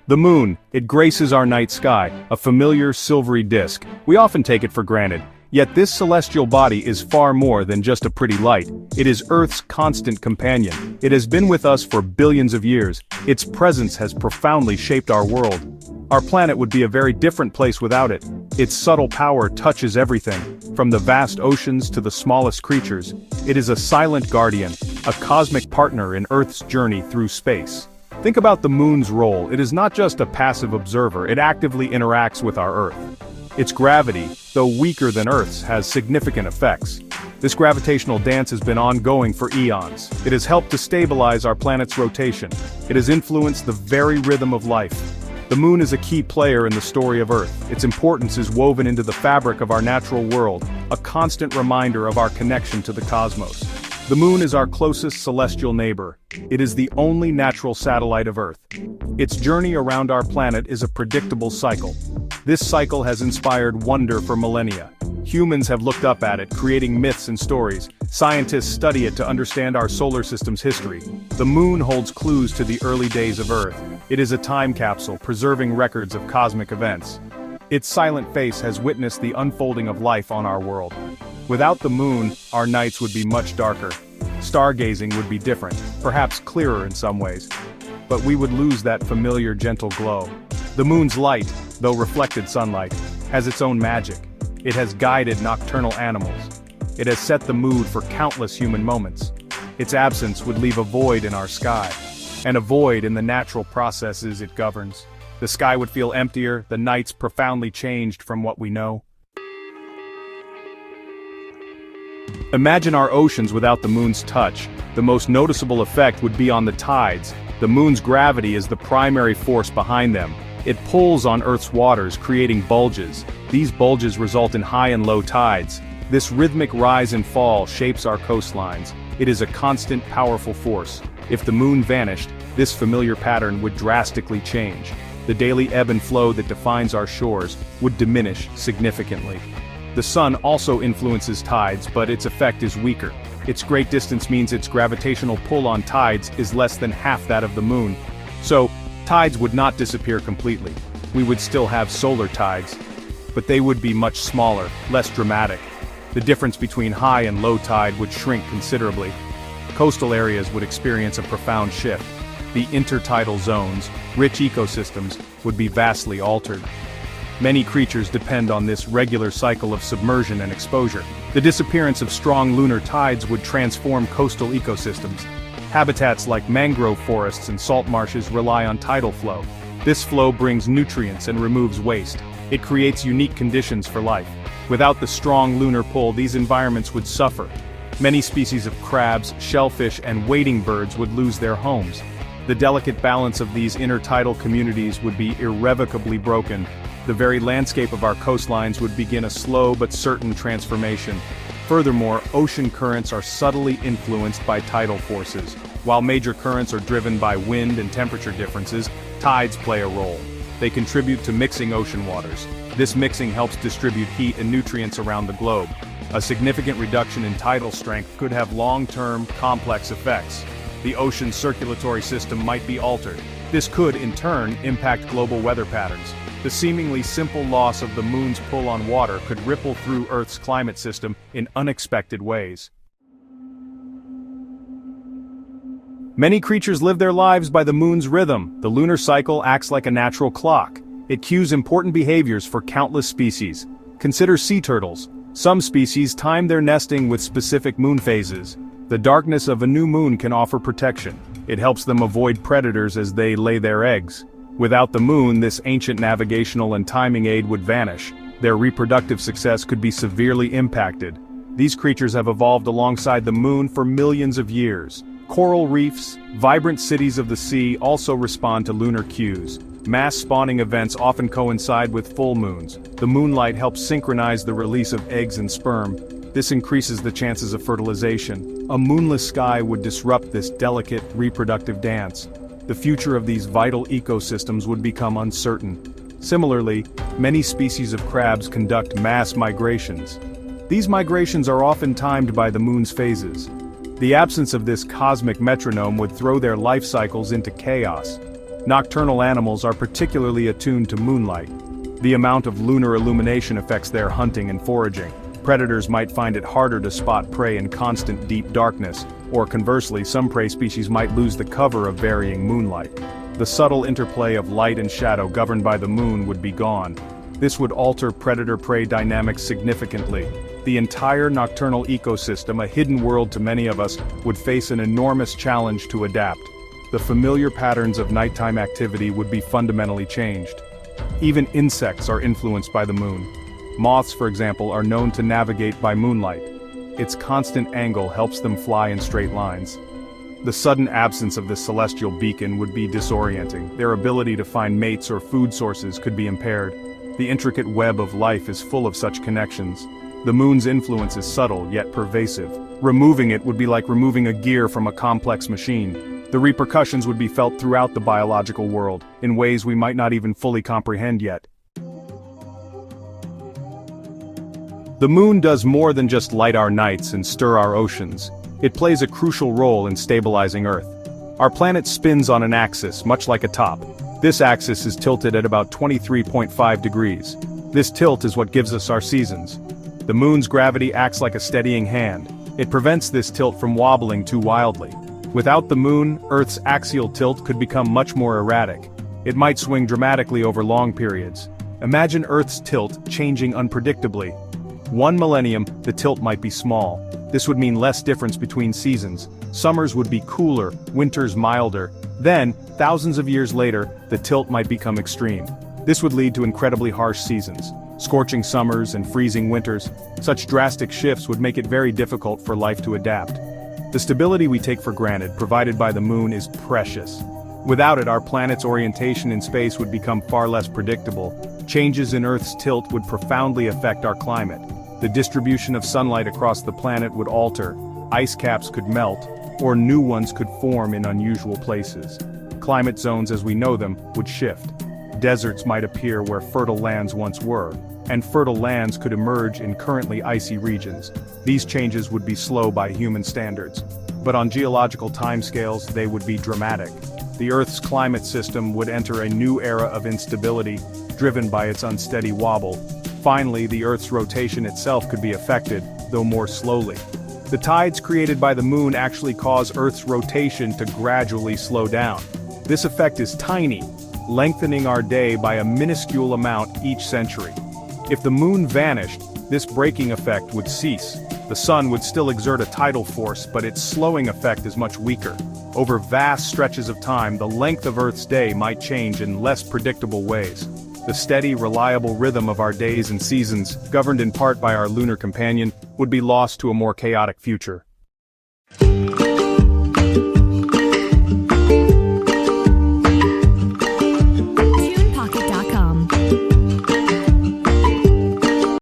The moon, it graces our night sky, a familiar silvery disk. We often take it for granted. Yet this celestial body is far more than just a pretty light. It is Earth's constant companion. It has been with us for billions of years. Its presence has profoundly shaped our world. Our planet would be a very different place without it. Its subtle power touches everything, from the vast oceans to the smallest creatures. It is a silent guardian, a cosmic partner in Earth's journey through space. Think about the moon's role. It is not just a passive observer, it actively interacts with our Earth. Its gravity, though weaker than Earth's, has significant effects. This gravitational dance has been ongoing for eons. It has helped to stabilize our planet's rotation. It has influenced the very rhythm of life. The moon is a key player in the story of Earth. Its importance is woven into the fabric of our natural world, a constant reminder of our connection to the cosmos. The moon is our closest celestial neighbor. It is the only natural satellite of Earth. Its journey around our planet is a predictable cycle. This cycle has inspired wonder for millennia. Humans have looked up at it, creating myths and stories. Scientists study it to understand our solar system's history. The moon holds clues to the early days of Earth. It is a time capsule, preserving records of cosmic events. Its silent face has witnessed the unfolding of life on our world. Without the moon, our nights would be much darker. Stargazing would be different, perhaps clearer in some ways. But we would lose that familiar gentle glow. The moon's light, though reflected sunlight, has its own magic. It has guided nocturnal animals. It has set the mood for countless human moments. Its absence would leave a void in our sky, and a void in the natural processes it governs. The sky would feel emptier, the nights profoundly changed from what we know. Imagine our oceans without the moon's touch. The most noticeable effect would be on the tides. The moon's gravity is the primary force behind them. It pulls on Earth's waters, creating bulges. These bulges result in high and low tides. This rhythmic rise and fall shapes our coastlines. It is a constant, powerful force. If the moon vanished, this familiar pattern would drastically change. The daily ebb and flow that defines our shores would diminish significantly. The sun also influences tides, but its effect is weaker. Its great distance means its gravitational pull on tides is less than half that of the moon. So, tides would not disappear completely. We would still have solar tides, but they would be much smaller, less dramatic. The difference between high and low tide would shrink considerably. Coastal areas would experience a profound shift. The intertidal zones, rich ecosystems, would be vastly altered. Many creatures depend on this regular cycle of submersion and exposure. The disappearance of strong lunar tides would transform coastal ecosystems. Habitats like mangrove forests and salt marshes rely on tidal flow. This flow brings nutrients and removes waste. It creates unique conditions for life. Without the strong lunar pull, these environments would suffer. Many species of crabs, shellfish, and wading birds would lose their homes. The delicate balance of these intertidal communities would be irrevocably broken. The very landscape of our coastlines would begin a slow but certain transformation. Furthermore, ocean currents are subtly influenced by tidal forces. While major currents are driven by wind and temperature differences, tides play a role. They contribute to mixing ocean waters. This mixing helps distribute heat and nutrients around the globe. A significant reduction in tidal strength could have long-term, complex effects. The ocean's circulatory system might be altered. This could, in turn, impact global weather patterns. The seemingly simple loss of the moon's pull on water could ripple through Earth's climate system in unexpected ways. Many creatures live their lives by the moon's rhythm. The lunar cycle acts like a natural clock. It cues important behaviors for countless species. Consider sea turtles. Some species time their nesting with specific moon phases. The darkness of a new moon can offer protection. It helps them avoid predators as they lay their eggs. Without the moon, this ancient navigational and timing aid would vanish. Their reproductive success could be severely impacted. These creatures have evolved alongside the moon for millions of years. Coral reefs, vibrant cities of the sea also respond to lunar cues. Mass spawning events often coincide with full moons. The moonlight helps synchronize the release of eggs and sperm. This increases the chances of fertilization. A moonless sky would disrupt this delicate reproductive dance. The future of these vital ecosystems would become uncertain. Similarly, many species of crabs conduct mass migrations. These migrations are often timed by the moon's phases. The absence of this cosmic metronome would throw their life cycles into chaos. Nocturnal animals are particularly attuned to moonlight. The amount of lunar illumination affects their hunting and foraging. Predators might find it harder to spot prey in constant deep darkness, or conversely, some prey species might lose the cover of varying moonlight. The subtle interplay of light and shadow governed by the moon would be gone. This would alter predator-prey dynamics significantly. The entire nocturnal ecosystem, a hidden world to many of us, would face an enormous challenge to adapt. The familiar patterns of nighttime activity would be fundamentally changed. Even insects are influenced by the moon. Moths, for example, are known to navigate by moonlight. Its constant angle helps them fly in straight lines. The sudden absence of this celestial beacon would be disorienting. Their ability to find mates or food sources could be impaired. The intricate web of life is full of such connections. The moon's influence is subtle yet pervasive. Removing it would be like removing a gear from a complex machine. The repercussions would be felt throughout the biological world, in ways we might not even fully comprehend yet. The moon does more than just light our nights and stir our oceans. It plays a crucial role in stabilizing Earth. Our planet spins on an axis, much like a top. This axis is tilted at about 23.5 degrees. This tilt is what gives us our seasons. The moon's gravity acts like a steadying hand. It prevents this tilt from wobbling too wildly. Without the moon, Earth's axial tilt could become much more erratic. It might swing dramatically over long periods. Imagine Earth's tilt changing unpredictably. One millennium, the tilt might be small. This would mean less difference between seasons. Summers would be cooler, winters milder. Then, thousands of years later, the tilt might become extreme. This would lead to incredibly harsh seasons. Scorching summers and freezing winters. Such drastic shifts would make it very difficult for life to adapt. The stability we take for granted, provided by the moon, is precious. Without it, our planet's orientation in space would become far less predictable. Changes in Earth's tilt would profoundly affect our climate. The distribution of sunlight across the planet would alter. Ice caps could melt, or new ones could form in unusual places. Climate zones as we know them would shift. Deserts might appear where fertile lands once were, and fertile lands could emerge in currently icy regions. These changes would be slow by human standards, but on geological timescales they would be dramatic. The Earth's climate system would enter a new era of instability, driven by its unsteady wobble. Finally, the Earth's rotation itself could be affected, though more slowly. The tides created by the moon actually cause Earth's rotation to gradually slow down. This effect is tiny, lengthening our day by a minuscule amount each century. If the moon vanished, this braking effect would cease. The sun would still exert a tidal force, but its slowing effect is much weaker. Over vast stretches of time, the length of Earth's day might change in less predictable ways. The steady, reliable rhythm of our days and seasons, governed in part by our lunar companion, would be lost to a more chaotic future.